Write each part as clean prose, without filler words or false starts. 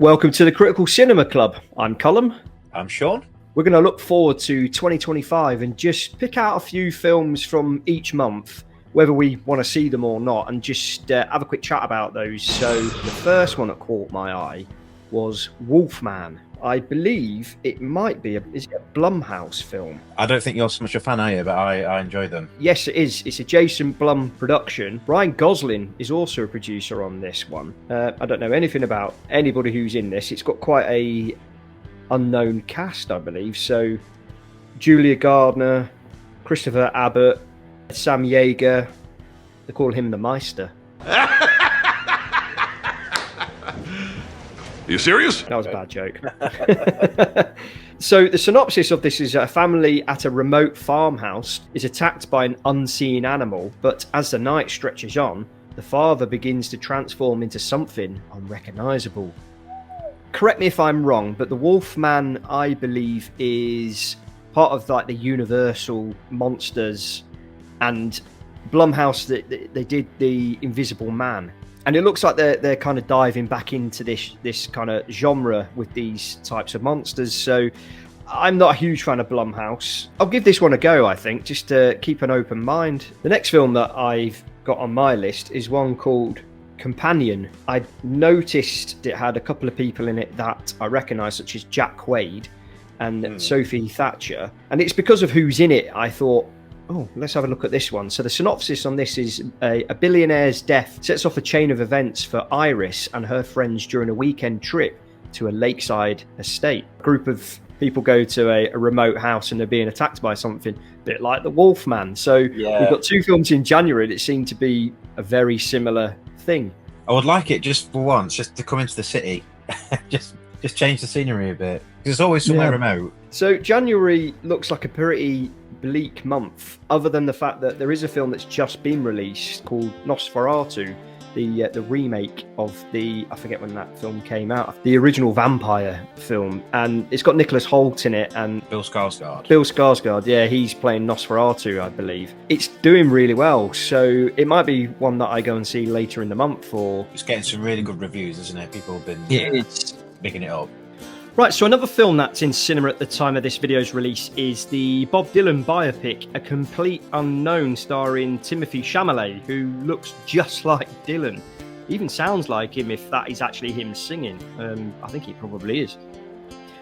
Welcome to the Critical Cinema Club. I'm Colm. I'm Sean. We're going to look forward to 2025 and just pick out a few films from each month, whether we want to see them or not, and just have a quick chat about those. So the first one that caught my eye was Wolfman. I believe it might be is it a Blumhouse film? I don't think you're so much a fan, are you? But I enjoy them. Yes, it is. It's a Jason Blum production. Ryan Gosling is also a producer on this one. I don't know anything about anybody who's in this. It's got quite a unknown cast, I believe. So Julia Gardner, Christopher Abbott, Sam Yeager. They call him the Meister. Are you serious? That was a bad joke. So the synopsis of this is a family at a remote farmhouse is attacked by an unseen animal, but as the night stretches on, the father begins to transform into something unrecognisable. Correct me if I'm wrong, but the Wolfman, I believe, is part of like the Universal Monsters, and Blumhouse, they did the Invisible Man. And it looks like they're kind of diving back into this kind of genre with these types of monsters. So I'm not a huge fan of Blumhouse. I'll give this one a go, I think, just to keep an open mind. The next film that I've got on my list is one called Companion. I noticed it had a couple of people in it that I recognise, such as Jack Quaid and Sophie Thatcher. And it's because of who's in it, I thought, oh, let's have a look at this one. So the synopsis on this is a billionaire's death sets off a chain of events for Iris and her friends during a weekend trip to a lakeside estate. A group of people go to a remote house and they're being attacked by something, a bit like the Wolfman. So we've got two films in January that seem to be a very similar thing. I would like it just for once, just to come into the city, just change the scenery a bit. Because it's always somewhere remote. So January looks like a pretty bleak month, other than the fact that there is a film that's just been released called Nosferatu, the remake of I forget when that film came out, the original vampire film, and it's got Nicholas Hoult in it and Bill Skarsgård. Bill Skarsgård, yeah, he's playing Nosferatu, I believe. It's doing really well, so it might be one that I go and see later in the month. Or it's getting some really good reviews, isn't it? People have been picking it up. Right, so another film that's in cinema at the time of this video's release is the Bob Dylan biopic, A Complete Unknown, starring Timothée Chalamet, who looks just like Dylan. Even sounds like him if that is actually him singing. I think he probably is.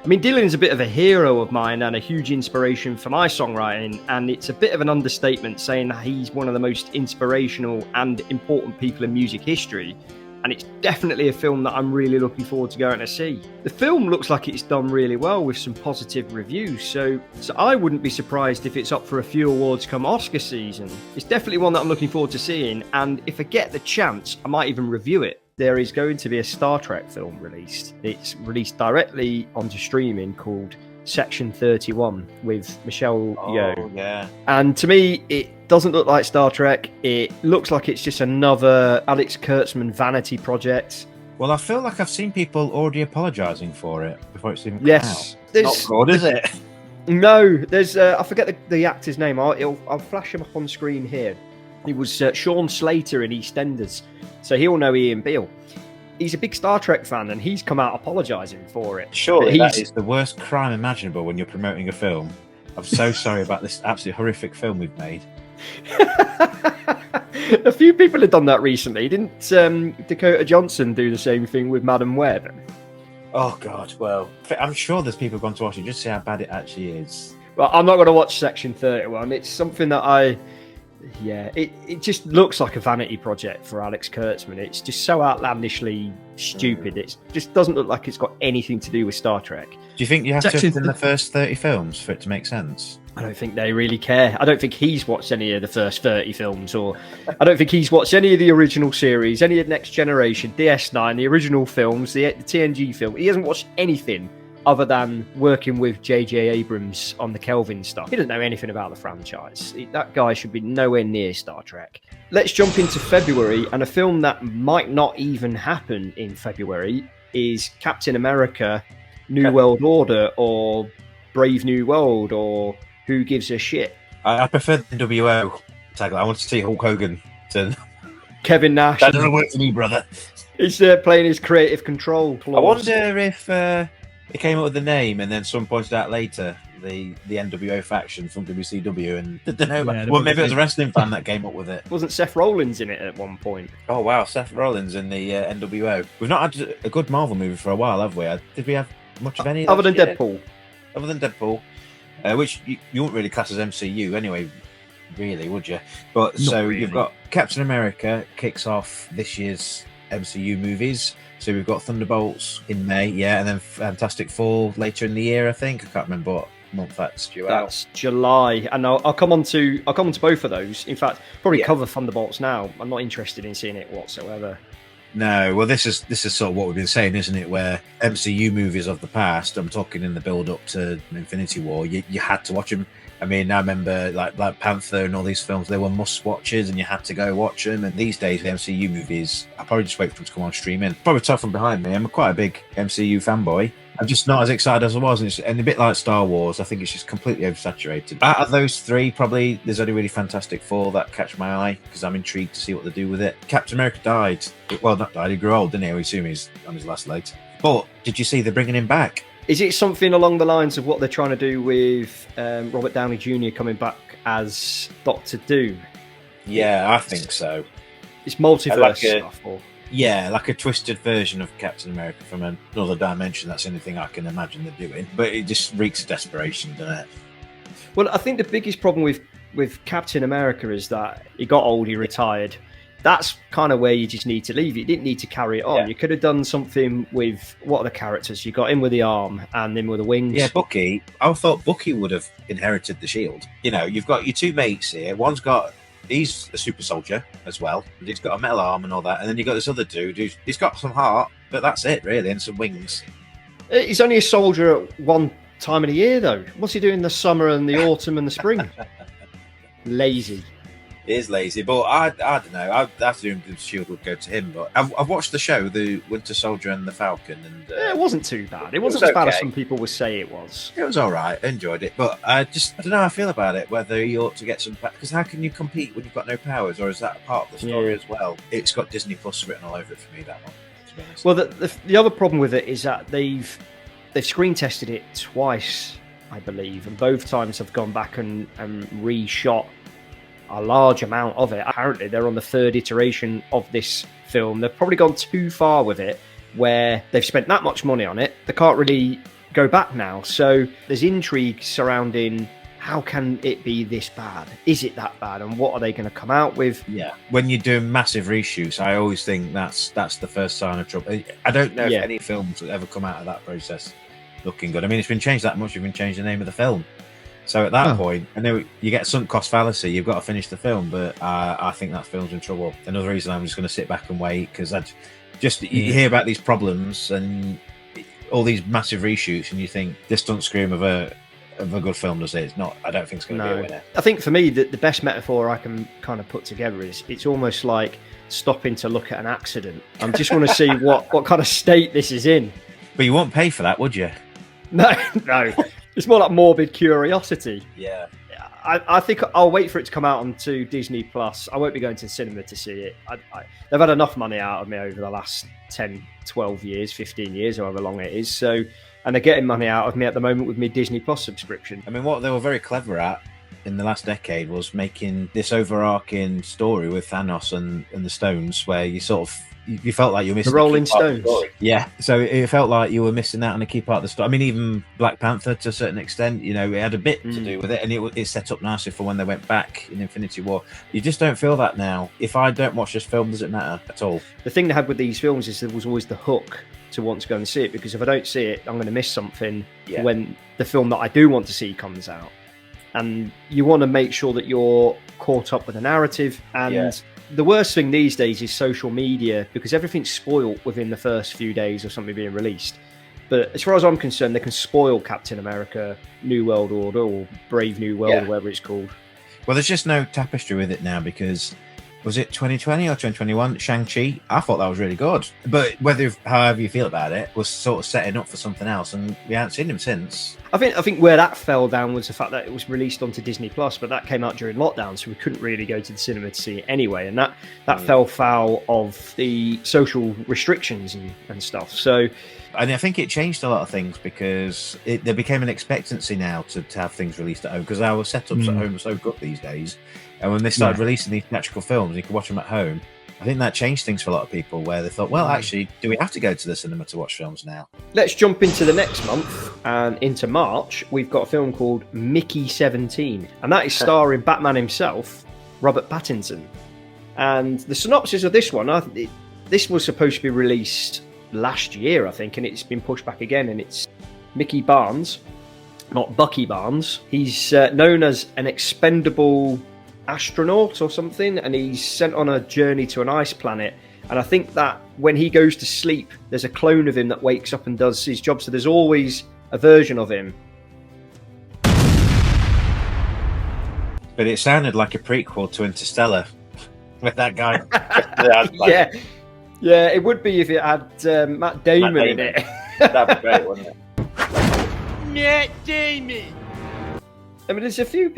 I mean, Dylan is a bit of a hero of mine and a huge inspiration for my songwriting, and it's a bit of an understatement saying that he's one of the most inspirational and important people in music history. And it's definitely a film that I'm really looking forward to going to see. The film looks like it's done really well with some positive reviews, so I wouldn't be surprised if it's up for a few awards come Oscar season. It's definitely one that I'm looking forward to seeing, and if I get the chance, I might even review it. There is going to be a Star Trek film released. It's released directly onto streaming called Section 31 with Michelle Yeoh. Yeah. And to me, it doesn't look like Star Trek. It looks like it's just another Alex Kurtzman vanity project. Well, I feel like I've seen people already apologising for it before it's even come yes, out. Not good, is it? No, there's I forget the actor's name. I'll flash him up on screen here. He was Sean Slater in EastEnders, so he'll know Ian Beale. He's a big Star Trek fan, and he's come out apologising for it. Surely that is the worst crime imaginable when you're promoting a film. I'm so sorry about this absolutely horrific film we've made. A few people have done that recently. Didn't Dakota Johnson do the same thing with Madam Web? Oh, God. Well, I'm sure there's people going to watch it just to see how bad it actually is. Well, I'm not going to watch Section 31. It's something that it just looks like a vanity project for Alex Kurtzman. It's just so outlandishly stupid. It just doesn't look like it's got anything to do with Star Trek. Do you think you have to have done the first 30 films for it to make sense? I don't think they really care. I don't think he's watched any of the first 30 films, or I don't think he's watched any of the original series, any of Next Generation, DS9, the original films, the TNG film. He hasn't watched anything other than working with J.J. Abrams on the Kelvin stuff. He doesn't know anything about the franchise. That guy should be nowhere near Star Trek. Let's jump into February, and a film that might not even happen in February is Captain America, New World Order, or Brave New World, or Who Gives a Shit. I prefer the NWO tagline. I want to see Hulk Hogan to Kevin Nash. That doesn't work for me, brother. He's playing his creative control clause. I wonder if he came up with the name and then someone pointed out later the NWO faction from WCW, and I don't know. Well, maybe it was a wrestling fan that came up with it. Wasn't Seth Rollins in it at one point? Oh wow, Seth Rollins in the NWO. We've not had a good Marvel movie for a while, have we? Did we have much of any? Other than Deadpool. Other than Deadpool, which you wouldn't really class as MCU anyway, really, would you? But Not so really. You've got Captain America kicks off this year's MCU movies. So we've got Thunderbolts in May, and then Fantastic Four later in the year. I think I can't remember what month that's due out. That's July, and I'll come on to both of those. In fact, probably cover Thunderbolts now. I'm not interested in seeing it whatsoever. No, well, this is sort of what we've been saying, isn't it? Where MCU movies of the past, I'm talking in the build up to Infinity War, you had to watch them. I mean, I remember like Black Panther and all these films, they were must watches and you had to go watch them. And these days, the MCU movies, I probably just wait for them to come on streaming. Probably tough from behind me. I'm quite a big MCU fanboy. I'm just not as excited as I was. And a bit like Star Wars, I think it's just completely oversaturated. Out of those three, probably there's only really Fantastic Four that catch my eye because I'm intrigued to see what they do with it. Captain America died. Well, not died, he grew old, didn't he? We assume he's on his last legs. But did you see they're bringing him back? Is it something along the lines of what they're trying to do with Robert Downey Jr. coming back as Doctor Doom? Yeah, I think so. It's multiverse stuff, or... Yeah, like a twisted version of Captain America from another dimension. That's the only thing I can imagine they're doing. But it just reeks of desperation, doesn't it? Well, I think the biggest problem with Captain America is that he got old, he retired. That's kind of where you just need to leave it. You didn't need to carry it on. Yeah. You could have done something with, what are the characters? You got him with the arm and him with the wings. Yeah, Bucky. I thought Bucky would have inherited the shield. You know, you've got your two mates here. He's a super soldier as well. He's got a metal arm and all that. And then you've got this other dude he's got some heart, but that's it, really, and some wings. He's only a soldier at one time of the year, though. What's he doing in the summer and the autumn and the spring? Lazy. He is lazy, but I don't know. I assumed the shield would go to him. But I've watched the show, The Winter Soldier and the Falcon, and it wasn't too bad. It wasn't as bad as some people would say it was. It was all right. I enjoyed it, but I don't know how I feel about it. Whether he ought to get some, because how can you compete when you've got no powers, or is that part of the story as well? It's got Disney Plus written all over it for me. That one, to be honest. Well, the other problem with it is that they've screen tested it twice, I believe, and both times have gone back and reshot a large amount of it. Apparently they're on the third iteration of this film. They've probably gone too far with it, where they've spent that much money on it, they can't really go back now. So there's intrigue surrounding, how can it be this bad? Is it that bad? And what are they going to come out with? Yeah, when you're doing massive reshoots, I always think that's the first sign of trouble. I don't know if any films will ever come out of that process looking good. I mean, it's been changed that much, you've been changed the name of the film. So at that point, I know you get sunk cost fallacy. You've got to finish the film, but I think that film's in trouble. Another reason I'm just going to sit back and wait, because you hear about these problems and all these massive reshoots, and you think this doesn't scream of a good film, does it? It's not. I don't think it's going to be a winner. I think for me, the best metaphor I can kind of put together is it's almost like stopping to look at an accident. I just want to see what kind of state this is in. But you won't pay for that, would you? No. It's more like morbid curiosity. Yeah. I think I'll wait for it to come out onto Disney Plus. I won't be going to the cinema to see it. They've had enough money out of me over the last 10, 12 years, 15 years, however long it is. So, and they're getting money out of me at the moment with my Disney Plus subscription. I mean, what they were very clever at in the last decade was making this overarching story with Thanos and the Stones, where you sort of you felt like you were missing the Rolling Stones. Yeah, so it felt like you were missing out on a key part of the story. I mean, even Black Panther to a certain extent, you know, it had a bit to do with it, and it set up nicely for when they went back in Infinity War. You just don't feel that now. If I don't watch this film, does it matter at all? The thing they had with these films is there was always the hook to want to go and see it, because if I don't see it, I'm going to miss something when the film that I do want to see comes out. And you want to make sure that you're caught up with the narrative. And the worst thing these days is social media, because everything's spoiled within the first few days of something being released. But as far as I'm concerned, they can spoil Captain America, New World Order, or Brave New World, or whatever it's called. Well, there's just no tapestry with it now, because was it 2020 or 2021? Shang-Chi. I thought that was really good. But however you feel about it, was sort of setting up for something else, and we haven't seen him since. I think where that fell down was the fact that it was released onto Disney Plus, but that came out during lockdown, so we couldn't really go to the cinema to see it anyway, and that fell foul of the social restrictions and stuff. So, and I think it changed a lot of things because there became an expectancy now to have things released at home, because our setups at home are so good these days. And when they started releasing these theatrical films, you could watch them at home. I think that changed things for a lot of people, where they thought, well, actually, do we have to go to the cinema to watch films now? Let's jump into the next month, and into March, we've got a film called Mickey 17, and that is starring Batman himself, Robert Pattinson. And the synopsis of this one, this was supposed to be released last year, I think, and it's been pushed back again, and it's Mickey Barnes, not Bucky Barnes. He's known as an expendable astronaut or something, and he's sent on a journey to an ice planet, and I think that when he goes to sleep there's a clone of him that wakes up and does his job, so there's always a version of him. But it sounded like a prequel to Interstellar with that guy. yeah, it would be if it had Matt Damon in it. That'd be great, wouldn't it? Matt Damon. I mean, there's a few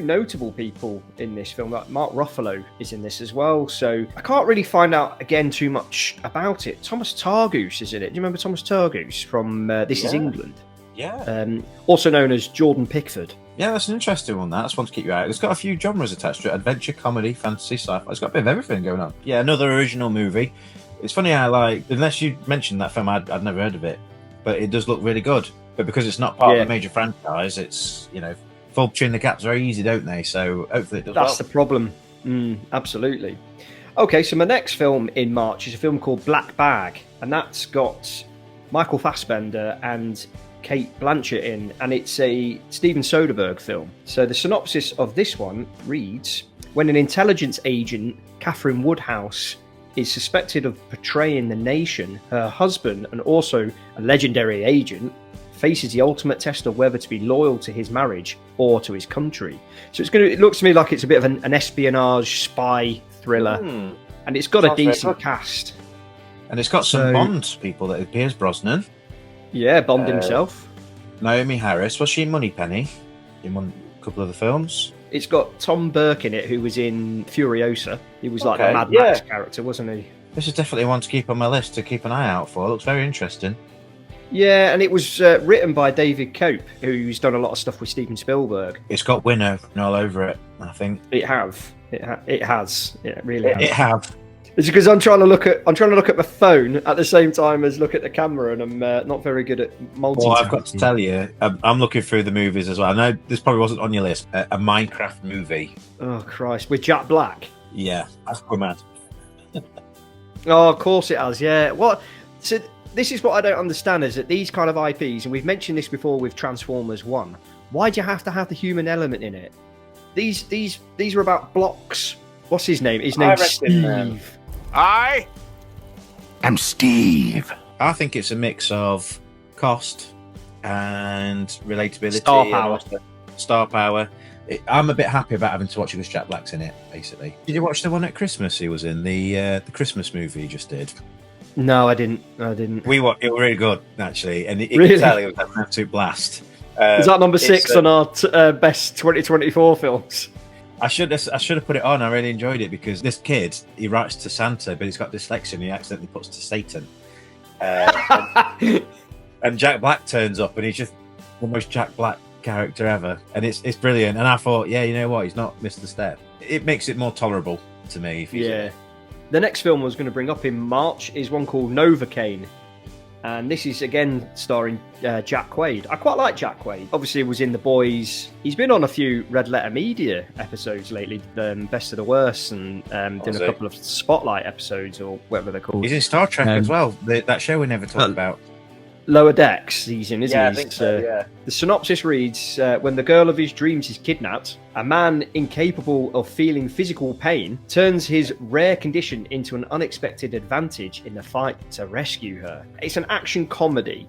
notable people in this film. Like Mark Ruffalo is in this as well, so I can't really find out again too much about it. Thomas Targoose is in it. Do you remember Thomas Targoose from This Is England? Yeah. Also known as Jordan Pickford. Yeah, that's an interesting one. That's one to keep you out. It's got a few genres attached to it: adventure, comedy, fantasy, sci-fi. It's got a bit of everything going on. Yeah, another original movie. It's funny how, unless you mentioned that film, I'd never heard of it, but it does look really good. But because it's not part of a major franchise, it's filtering the gaps very easy, don't they? So hopefully it does. That's the problem. Absolutely. Okay, so my next film in March is a film called Black Bag, and that's got Michael Fassbender and Kate Blanchett in, and it's a Steven Soderbergh film. So the synopsis of this one reads: when an intelligence agent, Catherine Woodhouse, is suspected of betraying the nation, her husband, and also a legendary agent, faces the ultimate test of whether to be loyal to his marriage or to his country. So it looks to me like it's a bit of an espionage spy thriller, and it's got a decent cast. And it's got some Bond people that appears. Brosnan. Yeah, Bond himself. Naomi Harris. Was she in Moneypenny? In a couple of the films. It's got Tom Burke in it, who was in Furiosa. He was like a Mad Max character, wasn't he? This is definitely one to keep on my list to keep an eye out for. It looks very interesting. Yeah, and it was written by David Cope, who's done a lot of stuff with Steven Spielberg. It's got Winnow all over it, I think. It has. It really has. It have. It's because I'm trying to look at my phone at the same time as look at the camera, and I'm not very good at multitasking. Well, I've got to tell you, I'm looking through the movies as well. I know this probably wasn't on your list. A Minecraft movie. Oh Christ, with Jack Black. Yeah, that's good, man. Oh, of course it has. Yeah. What? So this is what I don't understand, is that these kind of IPs, and we've mentioned this before with Transformers 1. Why do you have to have the human element in it? These are about blocks. What's his name? His name's Steve. I am Steve. I think it's a mix of cost and relatability. Star power. I'm a bit happy about having to watch it because Jack Black's in it, basically. Did you watch the one at Christmas he was in? The Christmas movie he just did? No, I didn't. It was really good, actually. And you really? Could tell it was an absolute blast. Is that number 6 on our best 2024 films? I should have put it on. I really enjoyed it because this kid, he writes to Santa, but he's got dyslexia and he accidentally puts to Satan. And Jack Black turns up and he's just the most Jack Black character ever. And it's brilliant. And I thought, yeah, you know what? He's not missed a step. It makes it more tolerable to me. If he's The next film I was going to bring up in March is one called Novocaine. And this is again starring Jack Quaid. I quite like Jack Quaid. Obviously, he was in The Boys. He's been on a few Red Letter Media episodes lately, Best of the Worst, and done a couple of Spotlight episodes, or whatever they're called. He's in Star Trek as well. That show we never talked about. Lower Decks, he's in, isn't he? I think so, yeah. The synopsis reads, when the girl of his dreams is kidnapped, a man incapable of feeling physical pain turns his rare condition into an unexpected advantage in the fight to rescue her. It's an action comedy.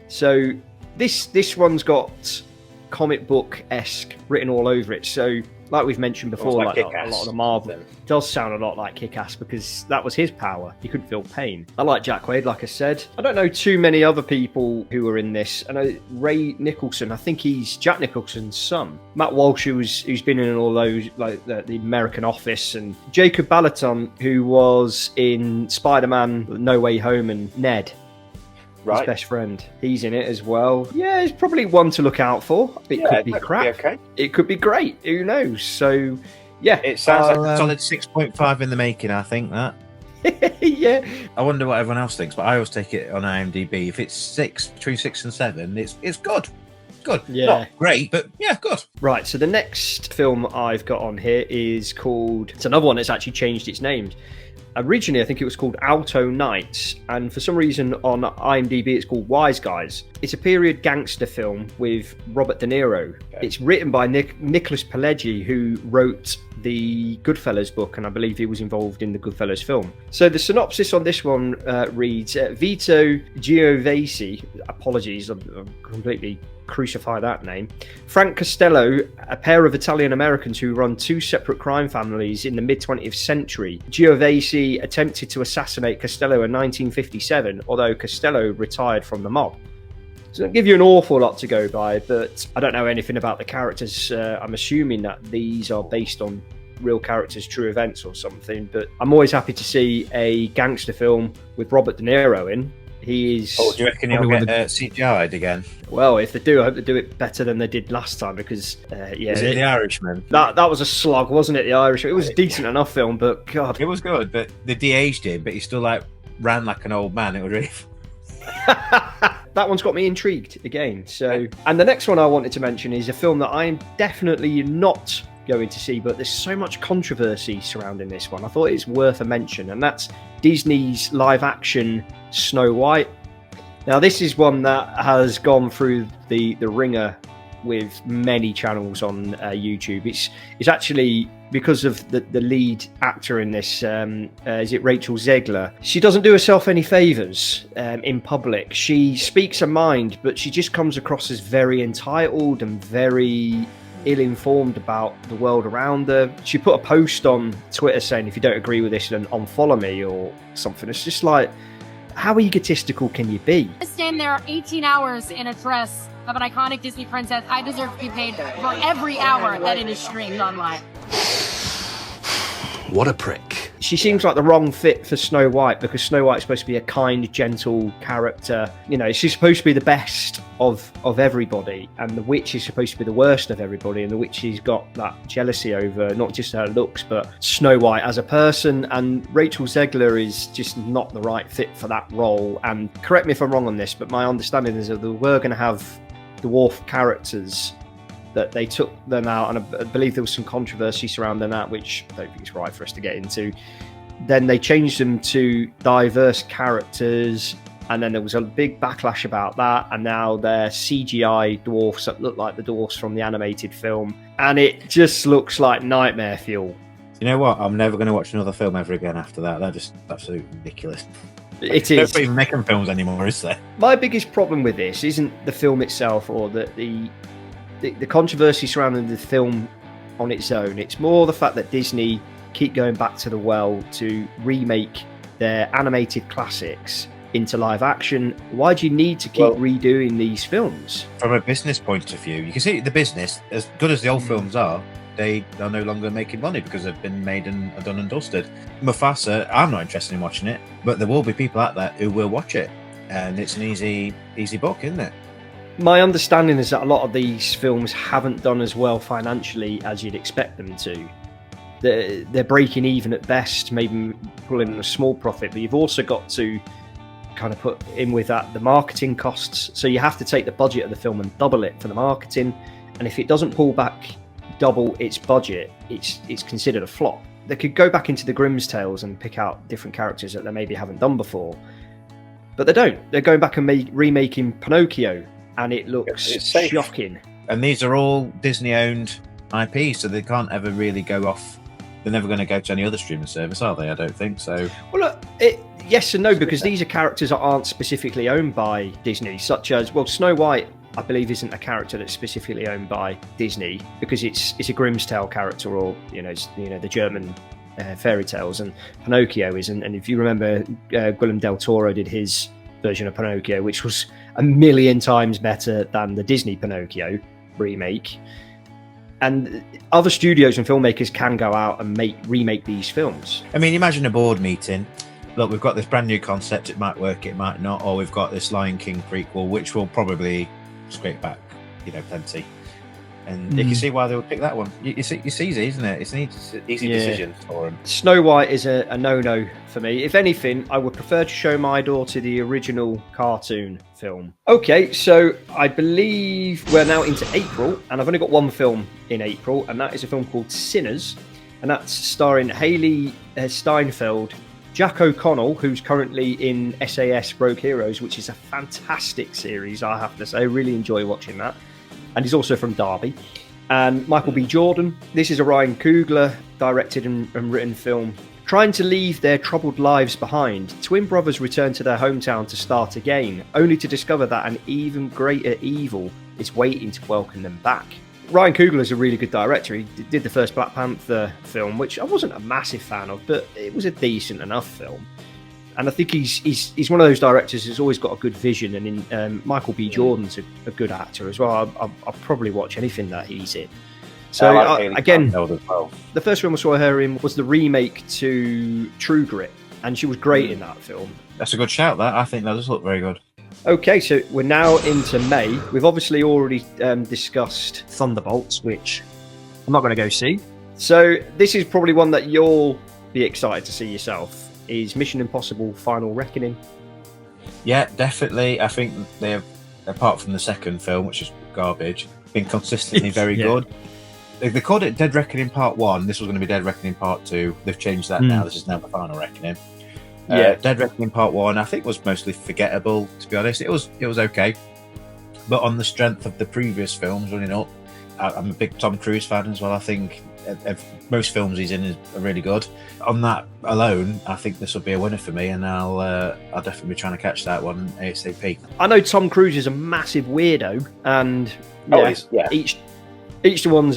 So this one's got comic book-esque written all over it. So like we've mentioned before, Almost like like a Kick-Ass. lot of the Marvel does sound a lot like Kick-Ass because that was his power. He couldn't feel pain. I like Jack Quaid, like I said. I don't know too many other people who are in this. I know Ray Nicholson. I think he's Jack Nicholson's son. Matt Walsh, who's been in all those, like the American Office, and Jacob Batalon, who was in Spider-Man: No Way Home, and Ned. Right. His best friend. He's in it as well. Yeah, it's probably one to look out for. It could be crap. Okay. It could be great. Who knows? So, yeah. It sounds like A solid 6.5 in the making, I think, that. Yeah. I wonder what everyone else thinks, but I always take it on IMDb. If it's between 6 and 7, it's good. Good. Yeah. Not great, but yeah, good. Right, so the next film I've got on here is called... It's another one that's actually changed its name. Originally, I think it was called Alto Nights, and for some reason on IMDb it's called Wise Guys. It's a period gangster film with Robert De Niro. Okay. It's written by Nicholas Pileggi, who wrote the Goodfellas book, and I believe he was involved in the Goodfellas film. So the synopsis on this one reads, Vito Giovasi, apologies, I'm completely crucify that name, Frank Costello, a pair of Italian-Americans who run two separate crime families in the mid-20th century. Giovasi attempted to assassinate Costello in 1957, although Costello retired from the mob. So I'll give you an awful lot to go by, but I don't know anything about the characters. I'm assuming that these are based on real characters, true events or something, but I'm always happy to see a gangster film with Robert De Niro in. He is... Oh, do you reckon he'll get CGI'd again? Well, if they do, I hope they do it better than they did last time, because yeah, is it The Irishman? That was a slog, wasn't it? The Irishman. It was a decent enough film, but God, it was good. But they de-aged him, but he still like ran like an old man. It was really. That one's got me intrigued again. So, and the next one I wanted to mention is a film that I'm definitely not going to see, but there's so much controversy surrounding this one. I thought it's worth a mention, and that's Disney's live-action Snow White. Now, this is one that has gone through the ringer with many channels on YouTube. It's actually because of the lead actor in this, is it Rachel Zegler? She doesn't do herself any favours in public. She speaks her mind, but she just comes across as very entitled and very ill-informed about the world around her. She put a post on Twitter saying, if you don't agree with this, then unfollow me or something. It's just like, how egotistical can you be? I stand there 18 hours in a dress of an iconic Disney princess. I deserve to be paid for every hour that it is streamed online. What a prick. She seems like the wrong fit for Snow White, because Snow White's supposed to be a kind, gentle character. You know, she's supposed to be the best of everybody, and the witch is supposed to be the worst of everybody, and the witch has got that jealousy over not just her looks, but Snow White as a person, and Rachel Zegler is just not the right fit for that role. And correct me if I'm wrong on this, but my understanding is that we're going to have dwarf characters, that they took them out, and I believe there was some controversy surrounding that, which I don't think it's right for us to get into. Then they changed them to diverse characters, and then there was a big backlash about that, and now they're CGI dwarfs that look like the dwarfs from the animated film, and it just looks like nightmare fuel. You know what? I'm never going to watch another film ever again after that. They're just absolutely ridiculous. It is. They're not even making films anymore, is there? My biggest problem with this isn't the film itself or the controversy surrounding the film on its own. It's more the fact that Disney keep going back to the well to remake their animated classics into live action. Why do you need to keep redoing these films? From a business point of view, you can see the business, as good as the old films are, they are no longer making money because they've been made and done and dusted. Mufasa, I'm not interested in watching it, but there will be people out there who will watch it, and it's an easy book, isn't it? My understanding is that a lot of these films haven't done as well financially as you'd expect them to. They're breaking even at best, maybe pulling in a small profit, but you've also got to kind of put in with that the marketing costs. So you have to take the budget of the film and double it for the marketing, and if it doesn't pull back double its budget, it's considered a flop. They could go back into the Grimm's Tales and pick out different characters that they maybe haven't done before, but they don't. They're going back and remaking Pinocchio, and it looks shocking. And these are all Disney-owned IP, so they can't ever really go off. They're never going to go to any other streaming service, are they? I don't think so. Well, look, yes and no, because these are characters that aren't specifically owned by Disney, such as, well, Snow White I believe isn't a character that's specifically owned by Disney, because it's a Grimm's Tale character, or the German fairy tales, and Pinocchio isn't. And if you remember, Guillermo del Toro did his version of Pinocchio, which was a million times better than the Disney Pinocchio remake. And other studios and filmmakers can go out and remake these films. I mean, imagine a board meeting. Look, we've got this brand new concept. It might work, it might not. Or we've got this Lion King prequel, which will probably scrape back, plenty. And you can see why they would pick that one. It's easy, isn't it? It's an easy decision for them. Snow White is a no-no for me. If anything, I would prefer to show my daughter the original cartoon film. Okay, so I believe we're now into April, and I've only got one film in April, and that is a film called Sinners, and that's starring Haley Steinfeld, Jack O'Connell, who's currently in SAS Rogue Heroes, which is a fantastic series, I have to say. I really enjoy watching that. And he's also from Derby. And Michael B. Jordan. This is a Ryan Coogler directed and written film. Trying to leave their troubled lives behind, twin brothers return to their hometown to start again, only to discover that an even greater evil is waiting to welcome them back. Ryan Coogler is a really good director. He did the first Black Panther film, which I wasn't a massive fan of, but it was a decent enough film. And I think he's one of those directors who's always got a good vision. And Michael B. Jordan's a good actor as well. I'll probably watch anything that he's in. So again, the first film I saw her in was the remake to True Grit, and she was great in that film. That's a good shout. That I think that does look very good. Okay, so we're now into May. We've obviously already discussed Thunderbolts, which I'm not going to go see. So this is probably one that you'll be excited to see yourself. Is Mission Impossible Final Reckoning. Yeah, definitely. I think they've, apart from the second film, which is garbage, been consistently very good. They called it Dead Reckoning Part 1. This was going to be Dead Reckoning Part 2. They've changed that now. This is now the Final Reckoning. Dead Reckoning Part 1, I think, was mostly forgettable, to be honest. It was okay. But on the strength of the previous films running up, I'm a big Tom Cruise fan as well. I think most films he's in are really good. On that alone, I think this will be a winner for me, and I'll definitely be trying to catch that one ASAP. I know Tom Cruise is a massive weirdo, and each one's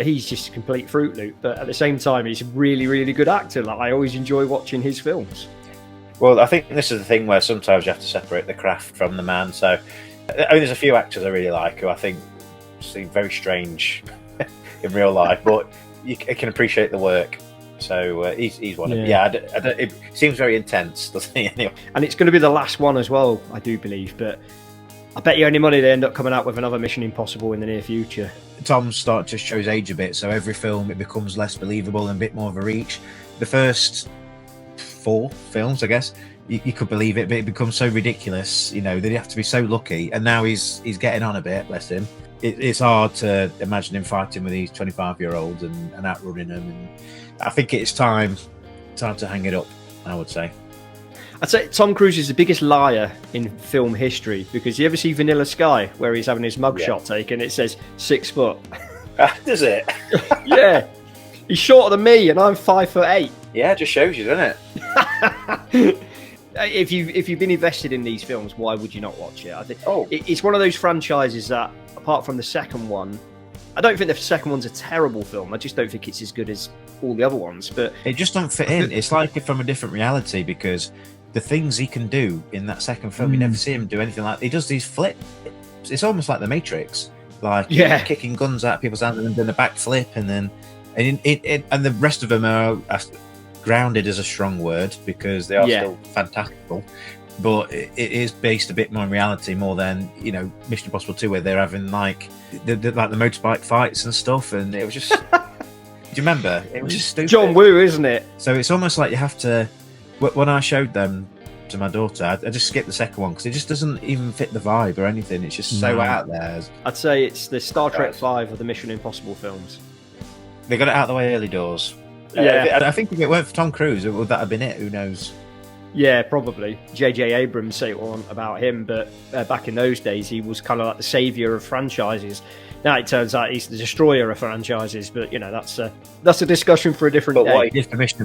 he's just a complete Fruit Loop, but at the same time, he's a really, really good actor. Like, I always enjoy watching his films. Well, I think this is the thing where sometimes you have to separate the craft from the man. So, I mean, there's a few actors I really like who I think seem very strange in real life, but you can appreciate the work. So he's one of them. Yeah, it seems very intense, doesn't he? Anyway. And it's going to be the last one as well, I do believe. But I bet you any money they end up coming out with another Mission Impossible in the near future. Tom's starting to show his age a bit, so every film it becomes less believable and a bit more of a reach. The first 4 films, I guess, you could believe it, but it becomes so ridiculous, that you have to be so lucky. And now he's getting on a bit, bless him. It's hard to imagine him fighting with these 25-year-olds and outrunning them. And I think it's time to hang it up, I would say. I'd say Tom Cruise is the biggest liar in film history, because you ever see Vanilla Sky, where he's having his mugshot taken, it says 6 foot. Does it? Yeah. He's shorter than me, and I'm 5'8". Yeah, it just shows you, doesn't it? If you've been invested in these films, why would you not watch it? I think it's one of those franchises that, apart from the second one, I don't think the second one's a terrible film. I just don't think it's as good as all the other ones. But it just don't fit in. It's like from a different reality, because the things he can do in that second film, you never see him do anything like that. He does these flips. It's almost like The Matrix, like kicking guns out of people's hands and then doing a backflip, and the rest of them are grounded is a strong word, because they are still fantastical, but it is based a bit more in reality, more than Mission Impossible 2, where they're having like the motorbike fights and stuff, and it was just do you remember? It was just stupid. John Woo, isn't it? So it's almost like you have to, when I showed them to my daughter, I just skipped the second one because it just doesn't even fit the vibe or anything. It's just so out there. I'd say it's the Star Trek 5 of the Mission Impossible films. They got it out of the way early doors. Yeah, I think if it weren't for Tom Cruise, would that have been it? Who knows? Yeah, probably. J.J. Abrams say what about him, but back in those days, he was kind of like the saviour of franchises. Now it turns out he's the destroyer of franchises, but that's a discussion for a different But day. what he did for Mission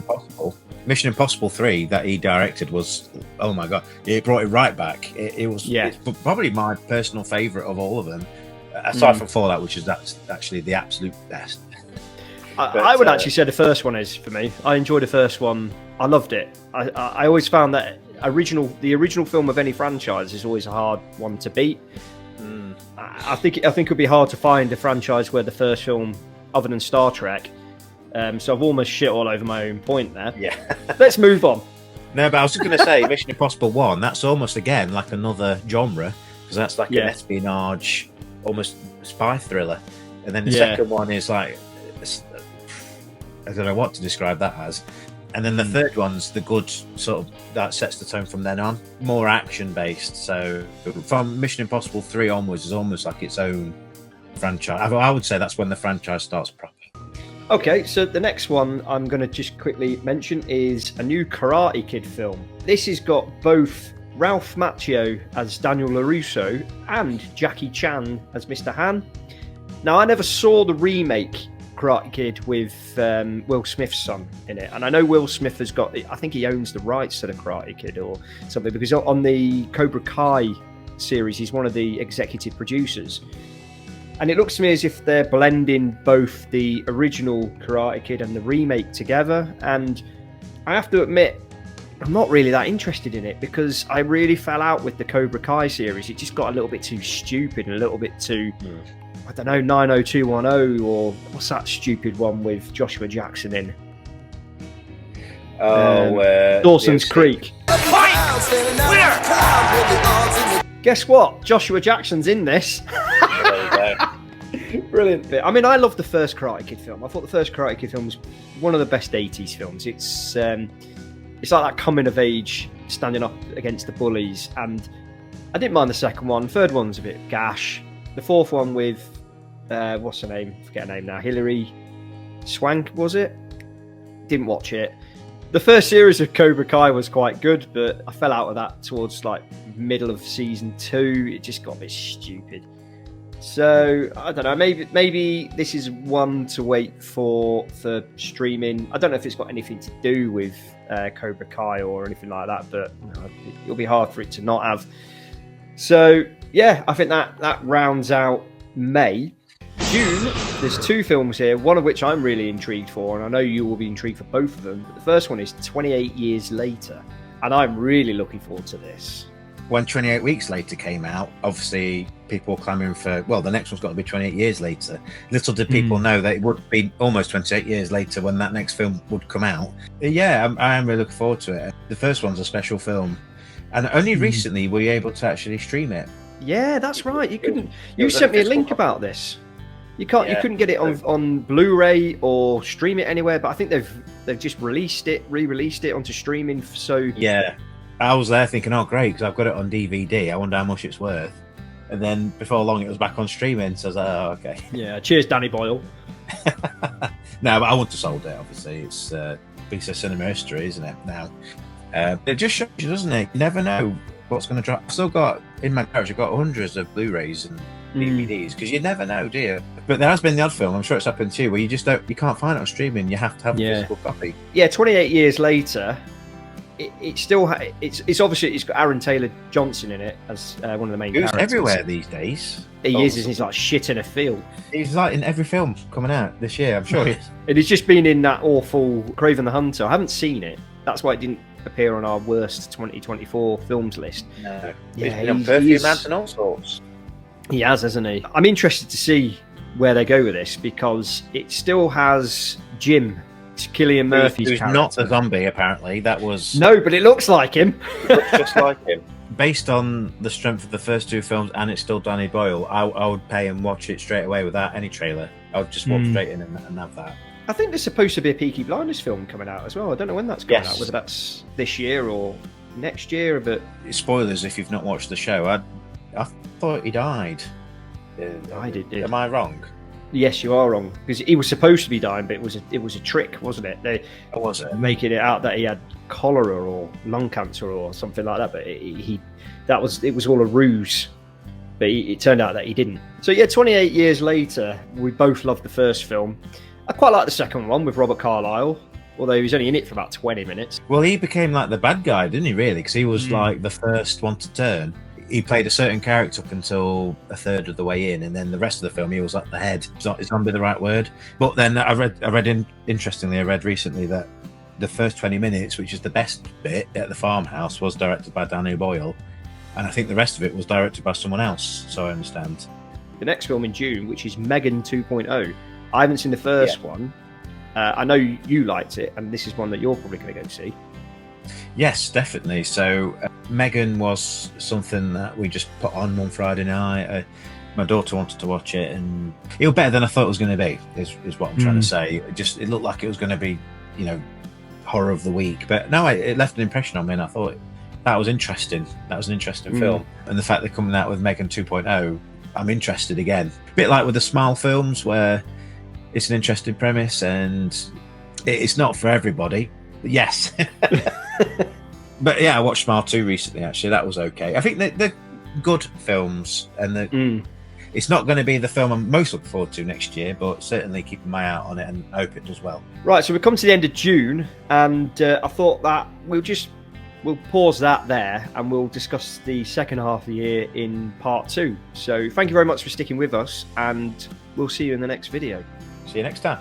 Impossible 3 that he directed was, oh my god, it brought it right back. It's probably my personal favourite of all of them, aside from Fallout, which is actually the absolute best. I would actually say the first one is for me. I enjoyed the first one. I loved it. I always found that the original film of any franchise is always a hard one to beat. I think it would be hard to find a franchise where the first film, other than Star Trek. So I've almost shit all over my own point there. Yeah. Let's move on. No, but I was just going to say, Mission Impossible 1, that's almost, again, like another genre, because that's like an espionage, almost spy thriller. And then the second one is like, I don't know what to describe that as. And then the third one's the good sort of, that sets the tone from then on. More action-based. So from Mission Impossible 3 onwards is almost like its own franchise. I would say that's when the franchise starts proper. Okay, so the next one I'm going to just quickly mention is a new Karate Kid film. This has got both Ralph Macchio as Daniel LaRusso and Jackie Chan as Mr. Han. Now, I never saw the remake Karate Kid with Will Smith's son in it, and I know Will Smith has got, I think he owns the rights to the Karate Kid or something, because on the Cobra Kai series he's one of the executive producers, and it looks to me as if they're blending both the original Karate Kid and the remake together. And I have to admit, I'm not really that interested in it, because I really fell out with the Cobra Kai series. It just got a little bit too stupid and a little bit too I don't know, 90210, or what's that stupid one with Joshua Jackson in? Dawson's Creek. Guess what? Joshua Jackson's in this. Brilliant bit. I mean, I love the first Karate Kid film. I thought the first Karate Kid film was one of the best 80s films. It's like that coming of age, standing up against the bullies, and I didn't mind the second one. Third one's a bit gash. The fourth one with what's her name? Forget her name now. Hilary Swank, was it? Didn't watch it. The first series of Cobra Kai was quite good, but I fell out of that towards like middle of season 2. It just got a bit stupid. So I don't know. Maybe this is one to wait for streaming. I don't know if it's got anything to do with Cobra Kai or anything like that, but it'll be hard for it to not have. So yeah, I think that rounds out May. June, there's 2 films here, one of which I'm really intrigued for, and I know you will be intrigued for both of them. But the first one is 28 Years Later, and I'm really looking forward to this. When 28 Weeks Later came out, obviously people were clamouring for, well, the next one's got to be 28 years later. Little did people know that it would be almost 28 years later when that next film would come out. Yeah, I am really looking forward to it. The first one's a special film, and only recently were you able to actually stream it. Yeah, that's right. You couldn't. You sent me a link about this. You can't. You couldn't get it on Blu-ray or stream it anywhere. But I think they've just re-released it onto streaming. So yeah, I was there thinking, oh great, because I've got it on DVD. I wonder how much it's worth. And then before long, it was back on streaming. So I was like, oh okay. Yeah. Cheers, Danny Boyle. No, but I wouldn't have sold it. Obviously, it's a piece of cinema history, isn't it? Now, it just shows you, doesn't it? You never know what's going to drop. I've still got in my garage. I've got hundreds of Blu-rays and DVDs, because you never know, do you? But there has been the odd film, I'm sure it's happened too, where you can't find it on streaming. You have to have a physical copy. Yeah, 28 Years Later, it still it's obviously it's got Aaron Taylor Johnson in it as one of the main characters. He's everywhere these days. He is, and he's like shit in a field. He's like in every film coming out this year, I'm sure he is. And he's just been in that awful Craven the Hunter. I haven't seen it. That's why it didn't appear on our worst 2024 films list. No. Yeah, he's been on Perfume Ads and all sorts. He has, hasn't he? I'm interested to see where they go with this, because it still has Jim, Cillian Murphy's who's character. Not a zombie, apparently. That was no, but it looks like him. Looks just like him. Based on the strength of the first 2 films, and it's still Danny Boyle, I would pay and watch it straight away without any trailer. I would just walk straight in and have that. I think there's supposed to be a Peaky Blinders film coming out as well. I don't know when that's coming out, whether that's this year or next year. But spoilers if you've not watched the show. I thought he died. I did. Am I wrong? Yes, you are wrong, because he was supposed to be dying, but it was a trick, wasn't it? They making it out that he had cholera or lung cancer or something like that, but it was all a ruse. but it turned out that he didn't. So yeah, 28 years later, we both loved the first film. I quite like the second one with Robert Carlyle, although he was only in it for about 20 minutes. Well, he became like the bad guy, didn't he, really? Because he was like the first one to turn. He played a certain character up until a third of the way in, and then the rest of the film he was like the head. Is not be the right word. But then interestingly, I read recently that the first 20 minutes, which is the best bit at the farmhouse, was directed by Danny Boyle, and I think the rest of it was directed by someone else, so I understand. The next film in June, which is Megan 2.0. I haven't seen the first one. I know you liked it, and this is one that you're probably going to go see. Yes, definitely. So Megan was something that we just put on one Friday night. My daughter wanted to watch it, and it was better than I thought it was going to be, is what I'm trying to say. It looked like it was going to be, horror of the week. But no, it left an impression on me, and I thought that was interesting. That was an interesting film. And the fact they're coming out with Megan 2.0, I'm interested again. A bit like with the Smile films, where it's an interesting premise, and it's not for everybody. Yes. But yeah, I watched Smile 2 recently, actually. That was okay. I think they're good films, and it's not going to be the film I'm most looking forward to next year, but certainly keep my eye out on it and I hope it does well. Right, so we've come to the end of June, and I thought that we'll pause that there, and we'll discuss the second half of the year in part 2. So thank you very much for sticking with us, and we'll see you in the next video. See you next time.